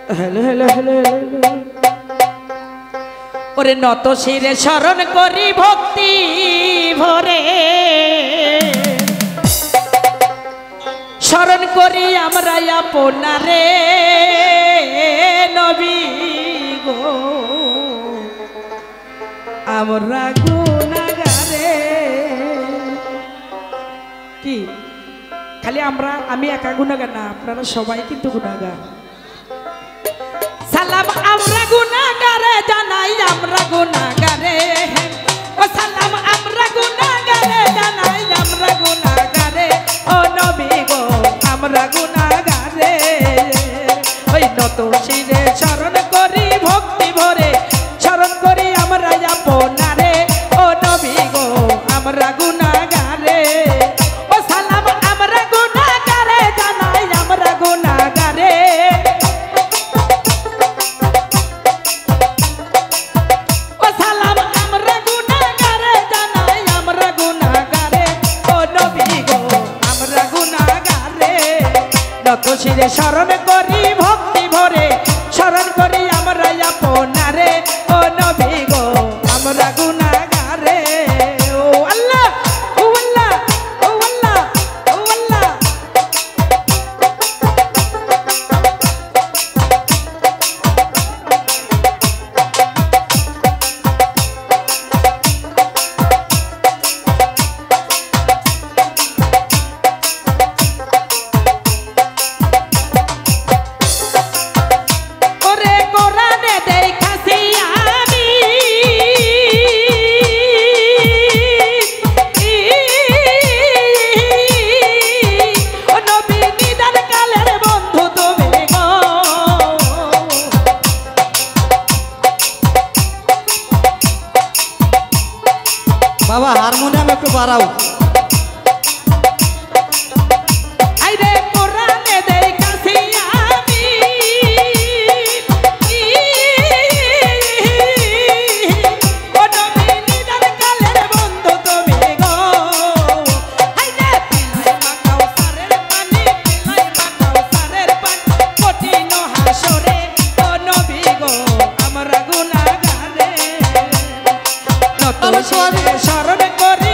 hello hello hello hello ओरे নত শিরে শরণ করি ভক্তি ভরে শরণ করি আমরা আপনারে নবী গো আমরা গুনাহগারে কি খালি আমি একা গুনাহগার না আপনারা সবাই কিন্তু গুনাহগার সালাম আমরা গুনাহগারে জানাই আমরা গুনাহগারে ও সালাম আমরা গুনাহগারে জানাই আমরা গুনাহগারে ও নবী গো আমরা গুনাহগারে ওই নত শিরে শরণ করি ভক্তি ভরে শরণ করি আমরা আপনারে ও নবী গো আমরা গুনাহগারে ও সালাম আমরা গুনাহগারে জানাই আমরা গুনাহগারে শিরে শরণ করি ভক্তি ভরে শরণ করি আমরা আপনারে ও নবী গো আমরা গুনাহগারে ও আল্লাহ ও আল্লাহ ও আল্লাহ ও আল্লাহ बाबा हारमोनियम একটু বাড়াও আইরে কোরআনে দেখাছি আমি ও নবী নিদান কালের বন্ধু তুমি গো আইরে পিলাই মাখাও সারের পানি পিলাই মাখাও সারের পানি কঠিন হাসরে ও নবী গো আমরা গুনাহগারে নত শিরে শরণ করি